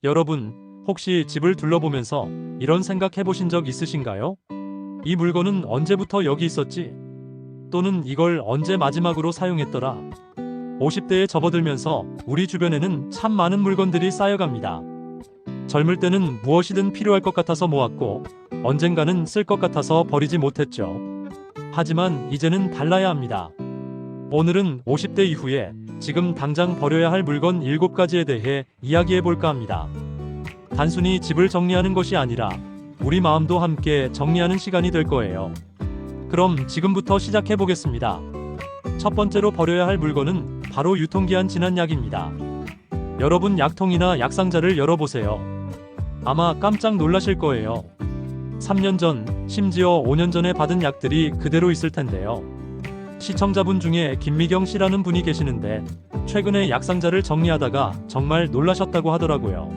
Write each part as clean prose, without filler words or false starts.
여러분, 혹시 집을 둘러보면서 이런 생각 해보신 적 있으신가요? 이 물건은 언제부터 여기 있었지? 또는 이걸 언제 마지막으로 사용했더라? 50대에 접어들면서 우리 주변에는 참 많은 물건들이 쌓여갑니다. 젊을 때는 무엇이든 필요할 것 같아서 모았고, 언젠가는 쓸 것 같아서 버리지 못했죠. 하지만 이제는 달라야 합니다. 오늘은 50대 이후에 지금 당장 버려야 할 물건 7가지에 대해 이야기해 볼까 합니다. 단순히 집을 정리하는 것이 아니라 우리 마음도 함께 정리하는 시간이 될 거예요. 그럼 지금부터 시작해 보겠습니다. 첫 번째로 버려야 할 물건은 바로 유통기한 지난 약입니다. 여러분, 약통이나 약상자를 열어보세요. 아마 깜짝 놀라실 거예요. 3년 전, 심지어 5년 전에 받은 약들이 그대로 있을 텐데요. 시청자분 중에 김미경 씨라는 분이 계시는데 최근에 약상자를 정리하다가 정말 놀라셨다고 하더라고요.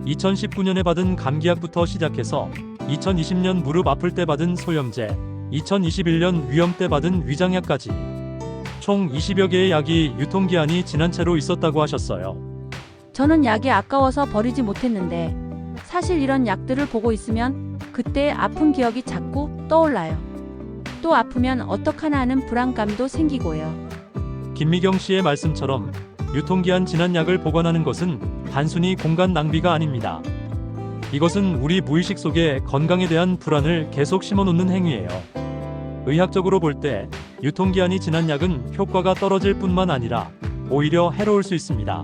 2019년에 받은 감기약부터 시작해서 2020년 무릎 아플 때 받은 소염제, 2021년 위염 때 받은 위장약까지 총 20여 개의 약이 유통기한이 지난 채로 있었다고 하셨어요. 저는 약이 아까워서 버리지 못했는데 사실 이런 약들을 보고 있으면 그때 아픈 기억이 자꾸 떠올라요. 또 아프면 어떡하나 하는 불안감도 생기고요. 김미경 씨의 말씀처럼 유통기한 지난 약을 보관하는 것은 단순히 공간 낭비가 아닙니다. 이것은 우리 무의식 속에 건강에 대한 불안을 계속 심어놓는 행위예요. 의학적으로 볼 때 유통기한이 지난 약은 효과가 떨어질 뿐만 아니라 오히려 해로울 수 있습니다.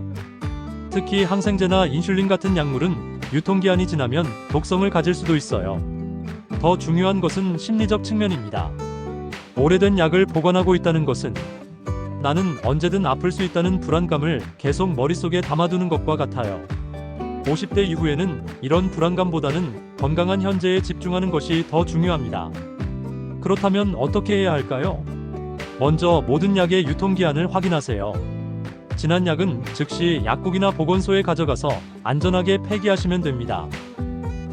특히 항생제나 인슐린 같은 약물은 유통기한이 지나면 독성을 가질 수도 있어요. 더 중요한 것은 심리적 측면입니다. 오래된 약을 보관하고 있다는 것은 나는 언제든 아플 수 있다는 불안감을 계속 머릿속에 담아두는 것과 같아요. 50대 이후에는 이런 불안감보다는 건강한 현재에 집중하는 것이 더 중요합니다. 그렇다면 어떻게 해야 할까요? 먼저 모든 약의 유통기한을 확인하세요. 지난 약은 즉시 약국이나 보건소에 가져가서 안전하게 폐기하시면 됩니다.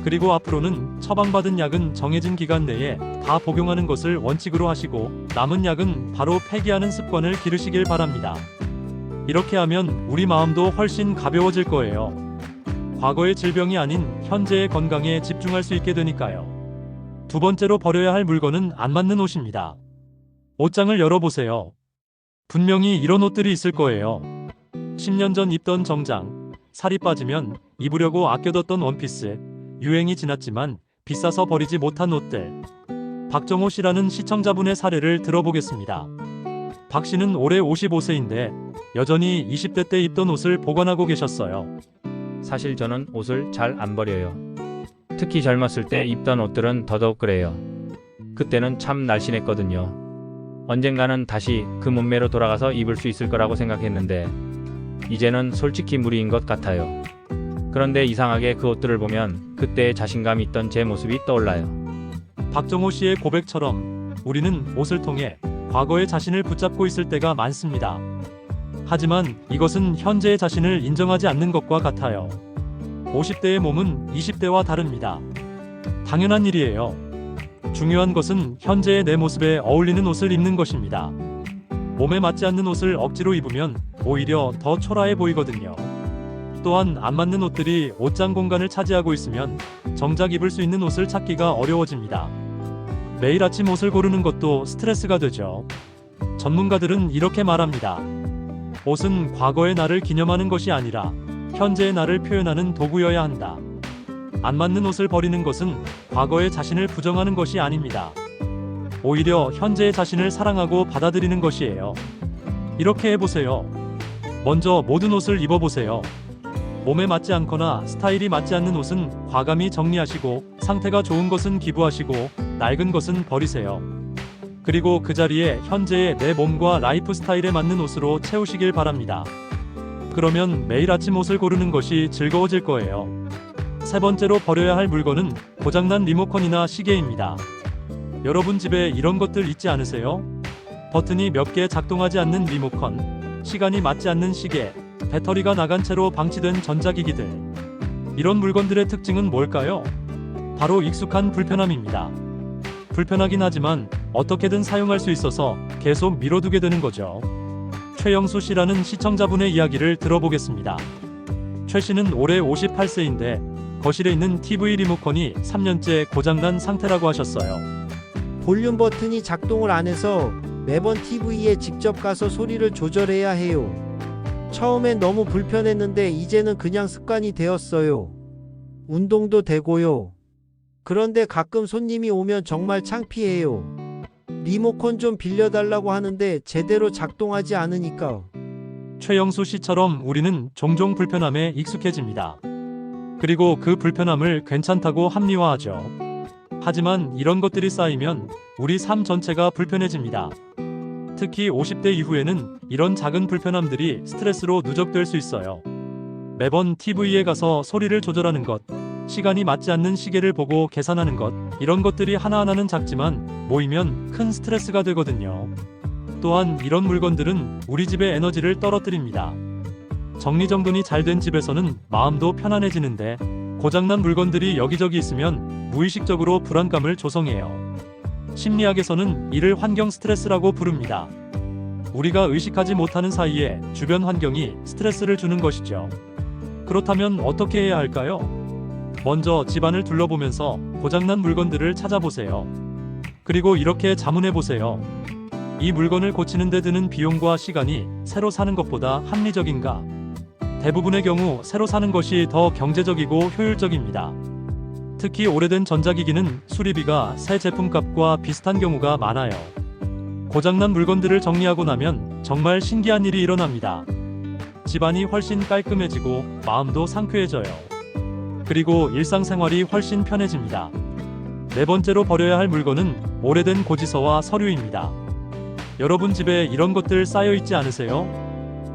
그리고 앞으로는 처방받은 약은 정해진 기간 내에 다 복용하는 것을 원칙으로 하시고 남은 약은 바로 폐기하는 습관을 기르시길 바랍니다. 이렇게 하면 우리 마음도 훨씬 가벼워질 거예요. 과거의 질병이 아닌 현재의 건강에 집중할 수 있게 되니까요. 두 번째로 버려야 할 물건은 안 맞는 옷입니다. 옷장을 열어보세요. 분명히 이런 옷들이 있을 거예요. 10년 전 입던 정장, 살이 빠지면 입으려고 아껴뒀던 원피스, 유행이 지났지만 비싸서 버리지 못한 옷들. 박정호 씨라는 시청자분의 사례를 들어보겠습니다. 박 씨는 올해 55세인데 여전히 20대 때 입던 옷을 보관하고 계셨어요. 사실 저는 옷을 잘 안 버려요. 특히 젊었을 때 입던 옷들은 더더욱 그래요. 그때는 참 날씬했거든요. 언젠가는 다시 그 몸매로 돌아가서 입을 수 있을 거라고 생각했는데 이제는 솔직히 무리인 것 같아요. 그런데 이상하게 그 옷들을 보면 그때의 자신감이 있던 제 모습이 떠올라요. 박정호 씨의 고백처럼 우리는 옷을 통해 과거의 자신을 붙잡고 있을 때가 많습니다. 하지만 이것은 현재의 자신을 인정하지 않는 것과 같아요. 50대의 몸은 20대와 다릅니다. 당연한 일이에요. 중요한 것은 현재의 내 모습에 어울리는 옷을 입는 것입니다. 몸에 맞지 않는 옷을 억지로 입으면 오히려 더 초라해 보이거든요. 또한 안 맞는 옷들이 옷장 공간을 차지하고 있으면 정작 입을 수 있는 옷을 찾기가 어려워집니다. 매일 아침 옷을 고르는 것도 스트레스가 되죠. 전문가들은 이렇게 말합니다. 옷은 과거의 나를 기념하는 것이 아니라 현재의 나를 표현하는 도구여야 한다. 안 맞는 옷을 버리는 것은 과거의 자신을 부정하는 것이 아닙니다. 오히려 현재의 자신을 사랑하고 받아들이는 것이에요. 이렇게 해보세요. 먼저 모든 옷을 입어보세요. 몸에 맞지 않거나 스타일이 맞지 않는 옷은 과감히 정리하시고 상태가 좋은 것은 기부하시고 낡은 것은 버리세요. 그리고 그 자리에 현재의 내 몸과 라이프 스타일에 맞는 옷으로 채우시길 바랍니다. 그러면 매일 아침 옷을 고르는 것이 즐거워질 거예요. 세 번째로 버려야 할 물건은 고장난 리모컨이나 시계입니다. 여러분 집에 이런 것들 있지 않으세요? 버튼이 몇 개 작동하지 않는 리모컨, 시간이 맞지 않는 시계, 배터리가 나간 채로 방치된 전자기기들. 이런 물건들의 특징은 뭘까요? 바로 익숙한 불편함입니다. 불편하긴 하지만 어떻게든 사용할 수 있어서 계속 미뤄두게 되는 거죠. 최영수 씨라는 시청자분의 이야기를 들어보겠습니다. 최 씨는 올해 58세인데 거실에 있는 TV 리모컨이 3년째 고장난 상태라고 하셨어요. 볼륨 버튼이 작동을 안 해서 매번 TV에 직접 가서 소리를 조절해야 해요. 처음엔 너무 불편했는데 이제는 그냥 습관이 되었어요. 운동도 되고요. 그런데 가끔 손님이 오면 정말 창피해요. 리모컨 좀 빌려달라고 하는데 제대로 작동하지 않으니까. 최영수 씨처럼 우리는 종종 불편함에 익숙해집니다. 그리고 그 불편함을 괜찮다고 합리화하죠. 하지만 이런 것들이 쌓이면 우리 삶 전체가 불편해집니다. 특히 50대 이후에는 이런 작은 불편함들이 스트레스로 누적될 수 있어요. 매번 TV에 가서 소리를 조절하는 것, 시간이 맞지 않는 시계를 보고 계산하는 것, 이런 것들이 하나하나는 작지만 모이면 큰 스트레스가 되거든요. 또한 이런 물건들은 우리 집의 에너지를 떨어뜨립니다. 정리정돈이 잘 된 집에서는 마음도 편안해지는데 고장난 물건들이 여기저기 있으면 무의식적으로 불안감을 조성해요. 심리학에서는 이를 환경 스트레스라고 부릅니다. 우리가 의식하지 못하는 사이에 주변 환경이 스트레스를 주는 것이죠. 그렇다면 어떻게 해야 할까요? 먼저 집안을 둘러보면서 고장난 물건들을 찾아보세요. 그리고 이렇게 자문해 보세요. 이 물건을 고치는 데 드는 비용과 시간이 새로 사는 것보다 합리적인가? 대부분의 경우 새로 사는 것이 더 경제적이고 효율적입니다. 특히 오래된 전자기기는 수리비가 새 제품값과 비슷한 경우가 많아요. 고장난 물건들을 정리하고 나면 정말 신기한 일이 일어납니다. 집안이 훨씬 깔끔해지고 마음도 상쾌해져요. 그리고 일상생활이 훨씬 편해집니다. 네 번째로 버려야 할 물건은 오래된 고지서와 서류입니다. 여러분 집에 이런 것들 쌓여 있지 않으세요?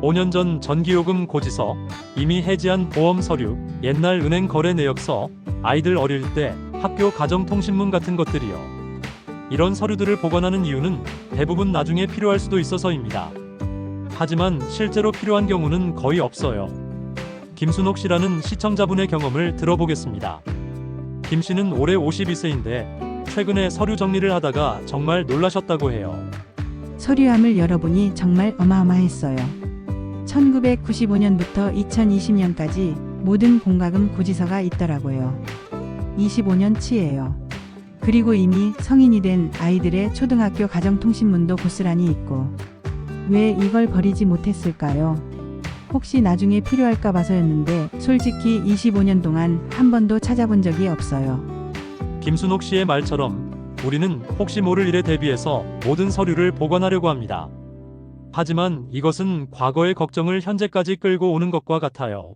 5년 전 전기요금 고지서, 이미 해지한 보험 서류, 옛날 은행 거래 내역서, 아이들 어릴 때 학교 가정통신문 같은 것들이요. 이런 서류들을 보관하는 이유는 대부분 나중에 필요할 수도 있어서입니다. 하지만 실제로 필요한 경우는 거의 없어요. 김순옥 씨라는 시청자분의 경험을 들어보겠습니다. 김 씨는 올해 52세인데 최근에 서류 정리를 하다가 정말 놀라셨다고 해요. 서류함을 열어보니 정말 어마어마했어요. 1995년부터 2020년까지 모든 공과금 고지서가 있더라고요. 25년치예요. 그리고 이미 성인이 된 아이들의 초등학교 가정통신문도 고스란히 있고 왜 이걸 버리지 못했을까요? 혹시 나중에 필요할까 봐서였는데 솔직히 25년 동안 한 번도 찾아본 적이 없어요. 김순옥 씨의 말처럼 우리는 혹시 모를 일에 대비해서 모든 서류를 보관하려고 합니다. 하지만 이것은 과거의 걱정을 현재까지 끌고 오는 것과 같아요.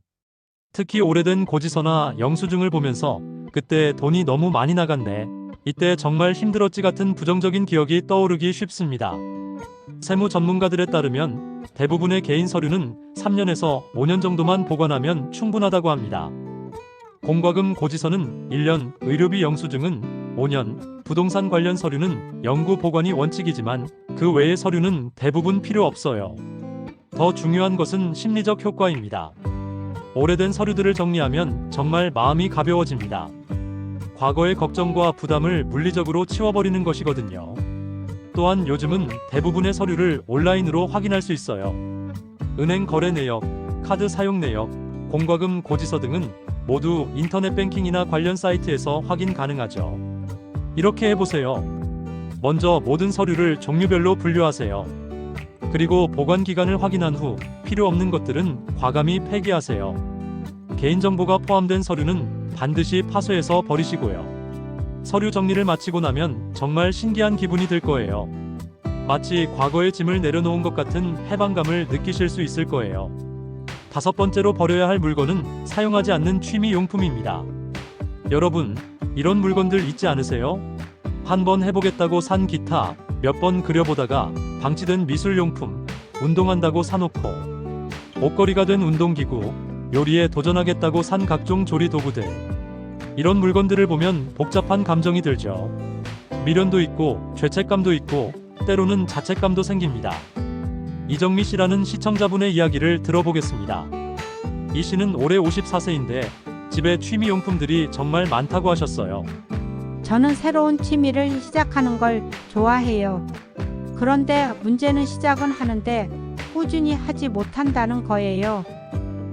특히 오래된 고지서나 영수증을 보면서 그때 돈이 너무 많이 나갔네, 이때 정말 힘들었지 같은 부정적인 기억이 떠오르기 쉽습니다. 세무 전문가들에 따르면 대부분의 개인 서류는 3년에서 5년 정도만 보관하면 충분하다고 합니다. 공과금 고지서는 1년, 의료비 영수증은 5년, 부동산 관련 서류는 영구 보관이 원칙이지만 그 외의 서류는 대부분 필요 없어요. 더 중요한 것은 심리적 효과입니다. 오래된 서류들을 정리하면 정말 마음이 가벼워집니다. 과거의 걱정과 부담을 물리적으로 치워버리는 것이거든요. 또한 요즘은 대부분의 서류를 온라인으로 확인할 수 있어요. 은행 거래 내역, 카드 사용 내역, 공과금 고지서 등은 모두 인터넷 뱅킹이나 관련 사이트에서 확인 가능하죠. 이렇게 해보세요. 먼저 모든 서류를 종류별로 분류하세요. 그리고 보관 기간을 확인한 후 필요 없는 것들은 과감히 폐기하세요. 개인정보가 포함된 서류는 반드시 파쇄해서 버리시고요. 서류 정리를 마치고 나면 정말 신기한 기분이 들 거예요. 마치 과거의 짐을 내려놓은 것 같은 해방감을 느끼실 수 있을 거예요. 다섯 번째로 버려야 할 물건은 사용하지 않는 취미 용품입니다. 여러분, 이런 물건들 있지 않으세요? 한번 해보겠다고 산 기타, 몇 번 그려보다가 방치된 미술용품, 운동한다고 사놓고 옷걸이가 된 운동기구, 요리에 도전하겠다고 산 각종 조리도구들. 이런 물건들을 보면 복잡한 감정이 들죠. 미련도 있고 죄책감도 있고 때로는 자책감도 생깁니다. 이정미 씨라는 시청자분의 이야기를 들어보겠습니다. 이 씨는 올해 54세인데 집에 취미용품들이 정말 많다고 하셨어요. 저는 새로운 취미를 시작하는 걸 좋아해요. 그런데 문제는 시작은 하는데 꾸준히 하지 못한다는 거예요.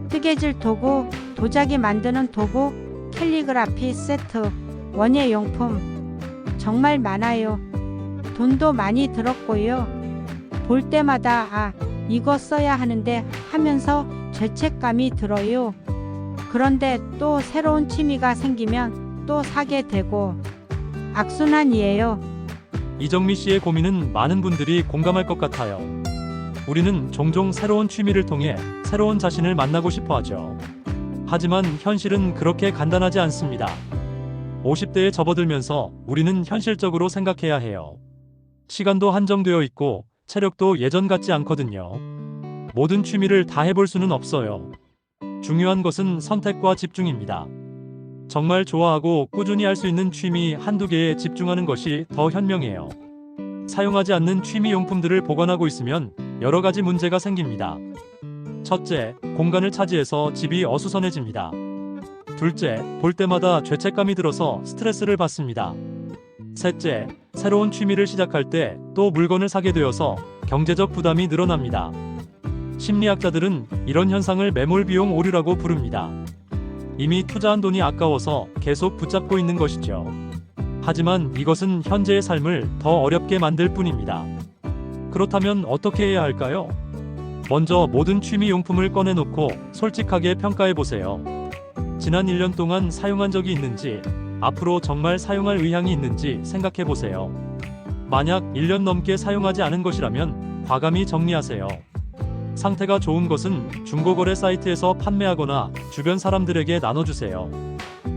뜨개질 도구, 도자기 만드는 도구, 캘리그라피 세트, 원예용품 정말 많아요. 돈도 많이 들었고요. 볼 때마다 아, 이거 써야 하는데 하면서 죄책감이 들어요. 그런데 또 새로운 취미가 생기면 또 사게 되고 악순환이에요. 이정미 씨의 고민은 많은 분들이 공감할 것 같아요. 우리는 종종 새로운 취미를 통해 새로운 자신을 만나고 싶어 하죠. 하지만 현실은 그렇게 간단하지 않습니다. 50대에 접어들면서 우리는 현실적으로 생각해야 해요. 시간도 한정되어 있고 체력도 예전 같지 않거든요. 모든 취미를 다 해볼 수는 없어요. 중요한 것은 선택과 집중입니다. 정말 좋아하고 꾸준히 할 수 있는 취미 한두 개에 집중하는 것이 더 현명해요. 사용하지 않는 취미 용품들을 보관하고 있으면 여러 가지 문제가 생깁니다. 첫째, 공간을 차지해서 집이 어수선해집니다. 둘째, 볼 때마다 죄책감이 들어서 스트레스를 받습니다. 셋째, 새로운 취미를 시작할 때 또 물건을 사게 되어서 경제적 부담이 늘어납니다. 심리학자들은 이런 현상을 매몰 비용 오류라고 부릅니다. 이미 투자한 돈이 아까워서 계속 붙잡고 있는 것이죠. 하지만 이것은 현재의 삶을 더 어렵게 만들 뿐입니다. 그렇다면 어떻게 해야 할까요? 먼저 모든 취미 용품을 꺼내놓고 솔직하게 평가해 보세요. 지난 1년 동안 사용한 적이 있는지, 앞으로 정말 사용할 의향이 있는지 생각해 보세요. 만약 1년 넘게 사용하지 않은 것이라면 과감히 정리하세요. 상태가 좋은 것은 중고거래 사이트에서 판매하거나 주변 사람들에게 나눠주세요.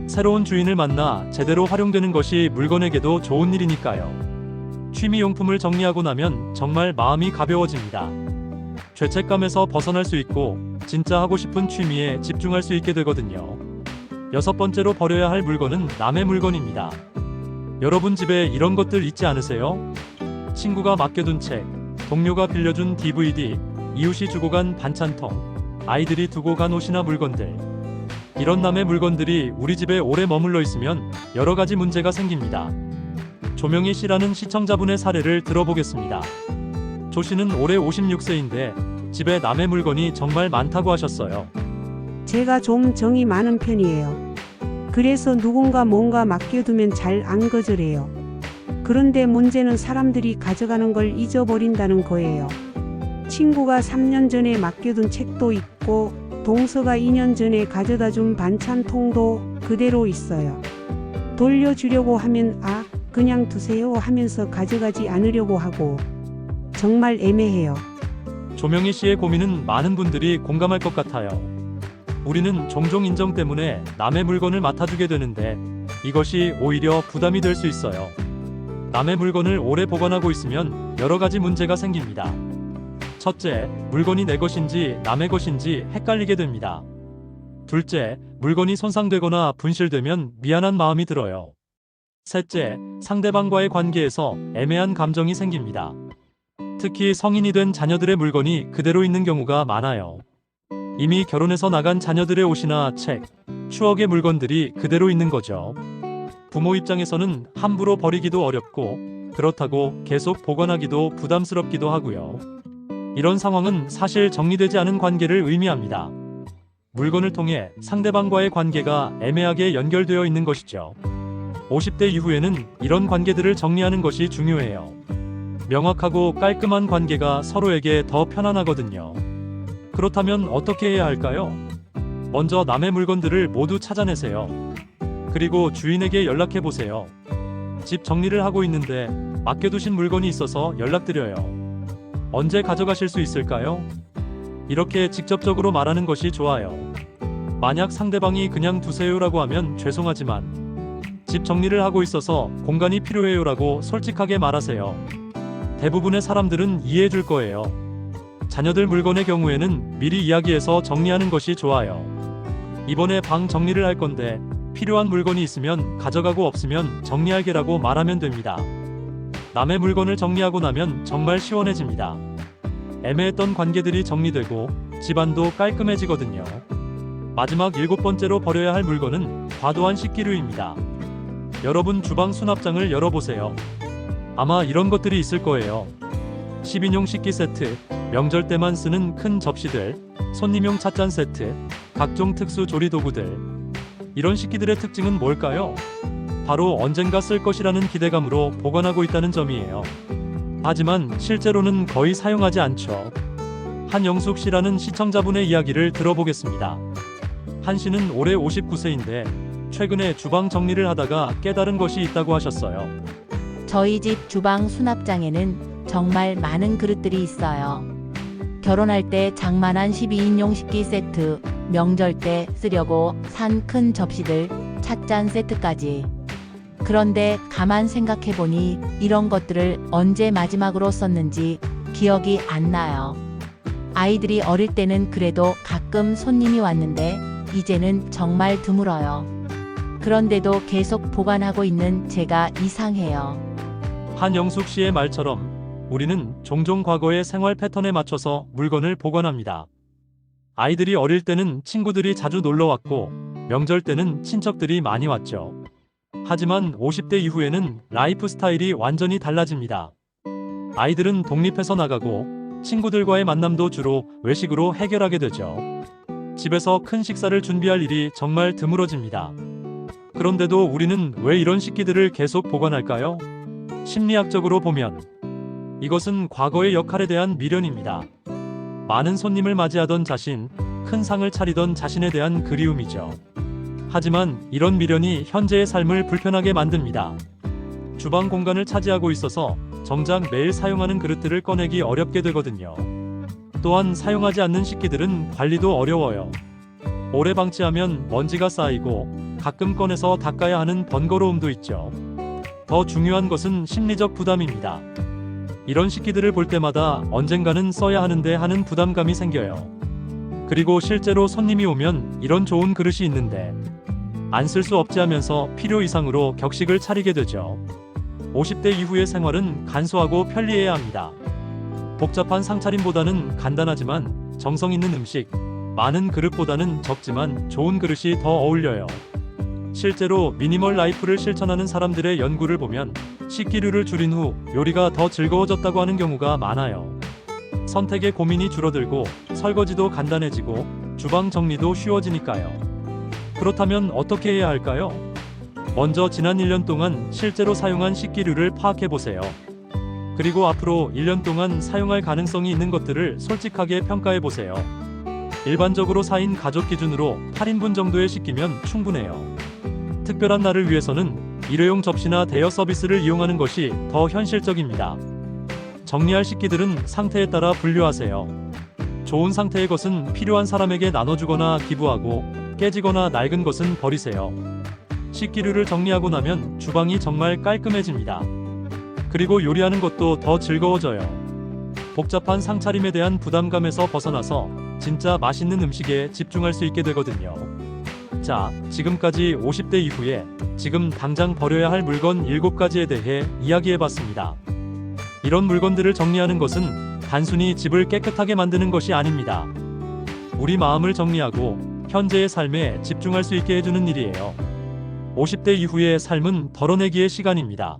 새로운 주인을 만나 제대로 활용되는 것이 물건에게도 좋은 일이니까요. 취미용품을 정리하고 나면 정말 마음이 가벼워집니다. 죄책감에서 벗어날 수 있고 진짜 하고 싶은 취미에 집중할 수 있게 되거든요. 여섯 번째로 버려야 할 물건은 남의 물건입니다. 여러분 집에 이런 것들 있지 않으세요? 친구가 맡겨둔 책, 동료가 빌려준 DVD, 이웃이 주고 간 반찬통, 아이들이 두고 간 옷이나 물건들. 이런 남의 물건들이 우리 집에 오래 머물러 있으면 여러 가지 문제가 생깁니다. 조명희 씨라는 시청자분의 사례를 들어보겠습니다. 조 씨는 올해 56세인데 집에 남의 물건이 정말 많다고 하셨어요. 제가 좀 정이 많은 편이에요. 그래서 누군가 뭔가 맡겨두면 잘 안 거절해요. 그런데 문제는 사람들이 가져가는 걸 잊어버린다는 거예요. 친구가 3년 전에 맡겨둔 책도 있고 동서가 2년 전에 가져다 준 반찬통도 그대로 있어요. 돌려주려고 하면 아, 그냥 두세요 하면서 가져가지 않으려고 하고 정말 애매해요. 조명희 씨의 고민은 많은 분들이 공감할 것 같아요. 우리는 종종 인정 때문에 남의 물건을 맡아주게 되는데 이것이 오히려 부담이 될 수 있어요. 남의 물건을 오래 보관하고 있으면 여러 가지 문제가 생깁니다. 첫째, 물건이 내 것인지 남의 것인지 헷갈리게 됩니다. 둘째, 물건이 손상되거나 분실되면 미안한 마음이 들어요. 셋째, 상대방과의 관계에서 애매한 감정이 생깁니다. 특히 성인이 된 자녀들의 물건이 그대로 있는 경우가 많아요. 이미 결혼해서 나간 자녀들의 옷이나 책, 추억의 물건들이 그대로 있는 거죠. 부모 입장에서는 함부로 버리기도 어렵고 그렇다고 계속 보관하기도 부담스럽기도 하고요. 이런 상황은 사실 정리되지 않은 관계를 의미합니다. 물건을 통해 상대방과의 관계가 애매하게 연결되어 있는 것이죠. 50대 이후에는 이런 관계들을 정리하는 것이 중요해요. 명확하고 깔끔한 관계가 서로에게 더 편안하거든요. 그렇다면 어떻게 해야 할까요? 먼저 남의 물건들을 모두 찾아내세요. 그리고 주인에게 연락해 보세요. 집 정리를 하고 있는데 맡겨두신 물건이 있어서 연락드려요. 언제 가져가실 수 있을까요? 이렇게 직접적으로 말하는 것이 좋아요. 만약 상대방이 그냥 두세요라고 하면 죄송하지만 집 정리를 하고 있어서 공간이 필요해요라고 솔직하게 말하세요. 대부분의 사람들은 이해해 줄 거예요. 자녀들 물건의 경우에는 미리 이야기해서 정리하는 것이 좋아요. 이번에 방 정리를 할 건데 필요한 물건이 있으면 가져가고 없으면 정리할게라고 말하면 됩니다. 남의 물건을 정리하고 나면 정말 시원해집니다. 애매했던 관계들이 정리되고 집안도 깔끔해지거든요. 마지막 7번째로 버려야 할 물건은 과도한 식기류입니다. 여러분 주방 수납장을 열어보세요. 아마 이런 것들이 있을 거예요. 10인용 식기 세트, 명절 때만 쓰는 큰 접시들, 손님용 찻잔 세트, 각종 특수 조리 도구들. 이런 식기들의 특징은 뭘까요? 바로 언젠가 쓸 것이라는 기대감으로 보관하고 있다는 점이에요. 하지만 실제로는 거의 사용하지 않죠. 한영숙 씨라는 시청자분의 이야기를 들어보겠습니다. 한 씨는 올해 59세인데 최근에 주방 정리를 하다가 깨달은 것이 있다고 하셨어요. 저희 집 주방 수납장에는 정말 많은 그릇들이 있어요. 결혼할 때 장만한 12인용 식기 세트, 명절 때 쓰려고 산 큰 접시들, 찻잔 세트까지. 그런데 가만 생각해보니 이런 것들을 언제 마지막으로 썼는지 기억이 안 나요. 아이들이 어릴 때는 그래도 가끔 손님이 왔는데 이제는 정말 드물어요. 그런데도 계속 보관하고 있는 제가 이상해요. 한영숙 씨의 말처럼 우리는 종종 과거의 생활 패턴에 맞춰서 물건을 보관합니다. 아이들이 어릴 때는 친구들이 자주 놀러 왔고 명절 때는 친척들이 많이 왔죠. 하지만 50대 이후에는 라이프 스타일이 완전히 달라집니다. 아이들은 독립해서 나가고 친구들과의 만남도 주로 외식으로 해결하게 되죠. 집에서 큰 식사를 준비할 일이 정말 드물어집니다. 그런데도 우리는 왜 이런 식기들을 계속 보관할까요? 심리학적으로 보면 이것은 과거의 역할에 대한 미련입니다. 많은 손님을 맞이하던 자신, 큰 상을 차리던 자신에 대한 그리움이죠. 하지만 이런 미련이 현재의 삶을 불편하게 만듭니다. 주방 공간을 차지하고 있어서 정작 매일 사용하는 그릇들을 꺼내기 어렵게 되거든요. 또한 사용하지 않는 식기들은 관리도 어려워요. 오래 방치하면 먼지가 쌓이고 가끔 꺼내서 닦아야 하는 번거로움도 있죠. 더 중요한 것은 심리적 부담입니다. 이런 식기들을 볼 때마다 언젠가는 써야 하는데 하는 부담감이 생겨요. 그리고 실제로 손님이 오면 이런 좋은 그릇이 있는데 안 쓸 수 없지 하면서 필요 이상으로 격식을 차리게 되죠. 50대 이후의 생활은 간소하고 편리해야 합니다. 복잡한 상차림보다는 간단하지만 정성 있는 음식, 많은 그릇보다는 적지만 좋은 그릇이 더 어울려요. 실제로 미니멀 라이프를 실천하는 사람들의 연구를 보면 식기류를 줄인 후 요리가 더 즐거워졌다고 하는 경우가 많아요. 선택의 고민이 줄어들고 설거지도 간단해지고 주방 정리도 쉬워지니까요. 그렇다면 어떻게 해야 할까요? 먼저 지난 1년 동안 실제로 사용한 식기류를 파악해보세요. 그리고 앞으로 1년 동안 사용할 가능성이 있는 것들을 솔직하게 평가해보세요. 일반적으로 4인 가족 기준으로 8인분 정도의 식기면 충분해요. 특별한 날을 위해서는 일회용 접시나 대여 서비스를 이용하는 것이 더 현실적입니다. 정리할 식기들은 상태에 따라 분류하세요. 좋은 상태의 것은 필요한 사람에게 나눠주거나 기부하고 깨지거나 낡은 것은 버리세요. 식기류를 정리하고 나면 주방이 정말 깔끔해집니다. 그리고 요리하는 것도 더 즐거워져요. 복잡한 상차림에 대한 부담감에서 벗어나서 진짜 맛있는 음식에 집중할 수 있게 되거든요. 자, 지금까지 50대 이후에 지금 당장 버려야 할 물건 7가지에 대해 이야기해봤습니다. 이런 물건들을 정리하는 것은 단순히 집을 깨끗하게 만드는 것이 아닙니다. 우리 마음을 정리하고 현재의 삶에 집중할 수 있게 해주는 일이에요. 50대 이후의 삶은 덜어내기의 시간입니다.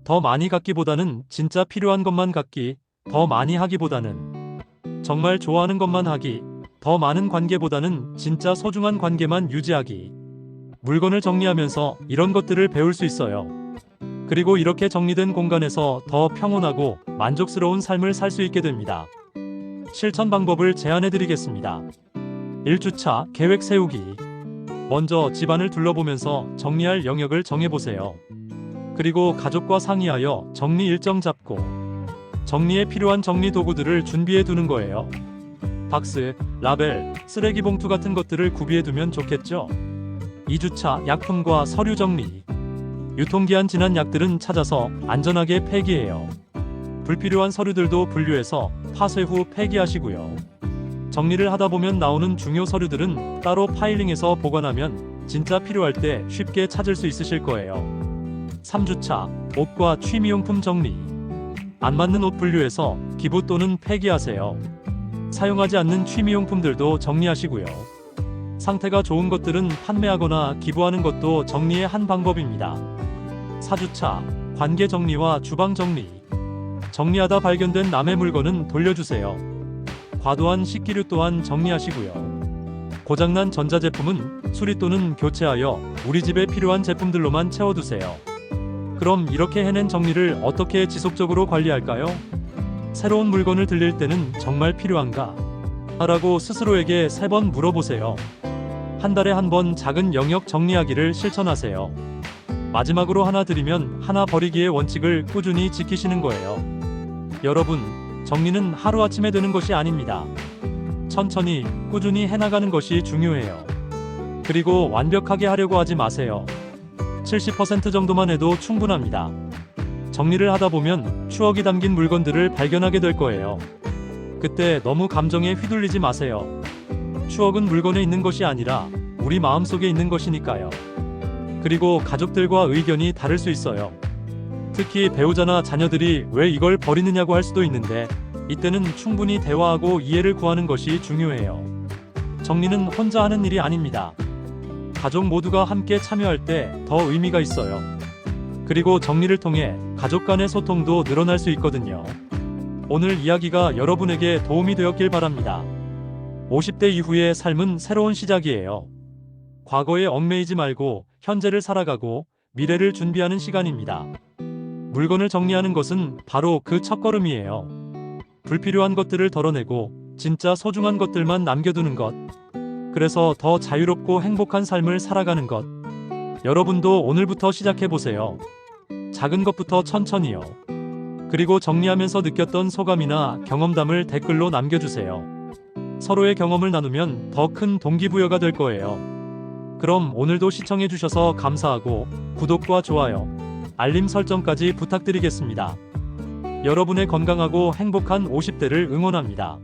더 많이 갖기보다는 진짜 필요한 것만 갖기, 더 많이 하기보다는 정말 좋아하는 것만 하기, 더 많은 관계보다는 진짜 소중한 관계만 유지하기. 물건을 정리하면서 이런 것들을 배울 수 있어요. 그리고 이렇게 정리된 공간에서 더 평온하고 만족스러운 삶을 살 수 있게 됩니다. 실천 방법을 제안해드리겠습니다. 1주차 계획 세우기. 먼저 집안을 둘러보면서 정리할 영역을 정해보세요. 그리고 가족과 상의하여 정리 일정 잡고 정리에 필요한 정리 도구들을 준비해 두는 거예요. 박스, 라벨, 쓰레기 봉투 같은 것들을 구비해 두면 좋겠죠? 2주차 약품과 서류 정리. 유통기한 지난 약들은 찾아서 안전하게 폐기해요. 불필요한 서류들도 분류해서 파쇄 후 폐기하시고요. 정리를 하다 보면 나오는 중요 서류들은 따로 파일링해서 보관하면 진짜 필요할 때 쉽게 찾을 수 있으실 거예요. 3주차 옷과 취미용품 정리. 안 맞는 옷 분류해서 기부 또는 폐기하세요. 사용하지 않는 취미용품들도 정리하시고요. 상태가 좋은 것들은 판매하거나 기부하는 것도 정리의 한 방법입니다. 4주차 관계 정리와 주방 정리. 정리하다 발견된 남의 물건은 돌려주세요. 과도한 식기류 또한 정리하시고요. 고장난 전자제품은 수리 또는 교체하여 우리 집에 필요한 제품들로만 채워두세요. 그럼 이렇게 해낸 정리를 어떻게 지속적으로 관리할까요? 새로운 물건을 들릴 때는 정말 필요한가? 라고 스스로에게 3번 물어보세요. 한 달에 한 번 작은 영역 정리하기를 실천하세요. 마지막으로 하나 드리면 하나 버리기의 원칙을 꾸준히 지키시는 거예요. 여러분, 정리는 하루아침에 되는 것이 아닙니다. 천천히, 꾸준히 해나가는 것이 중요해요. 그리고 완벽하게 하려고 하지 마세요. 70% 정도만 해도 충분합니다. 정리를 하다 보면 추억이 담긴 물건들을 발견하게 될 거예요. 그때 너무 감정에 휘둘리지 마세요. 추억은 물건에 있는 것이 아니라 우리 마음속에 있는 것이니까요. 그리고 가족들과 의견이 다를 수 있어요. 특히 배우자나 자녀들이 왜 이걸 버리느냐고 할 수도 있는데 이때는 충분히 대화하고 이해를 구하는 것이 중요해요. 정리는 혼자 하는 일이 아닙니다. 가족 모두가 함께 참여할 때 더 의미가 있어요. 그리고 정리를 통해 가족 간의 소통도 늘어날 수 있거든요. 오늘 이야기가 여러분에게 도움이 되었길 바랍니다. 50대 이후의 삶은 새로운 시작이에요. 과거에 얽매이지 말고 현재를 살아가고 미래를 준비하는 시간입니다. 물건을 정리하는 것은 바로 그 첫걸음이에요. 불필요한 것들을 덜어내고 진짜 소중한 것들만 남겨두는 것. 그래서 더 자유롭고 행복한 삶을 살아가는 것. 여러분도 오늘부터 시작해보세요. 작은 것부터 천천히요. 그리고 정리하면서 느꼈던 소감이나 경험담을 댓글로 남겨주세요. 서로의 경험을 나누면 더 큰 동기부여가 될 거예요. 그럼 오늘도 시청해주셔서 감사하고 구독과 좋아요, 알림 설정까지 부탁드리겠습니다. 여러분의 건강하고 행복한 50대를 응원합니다.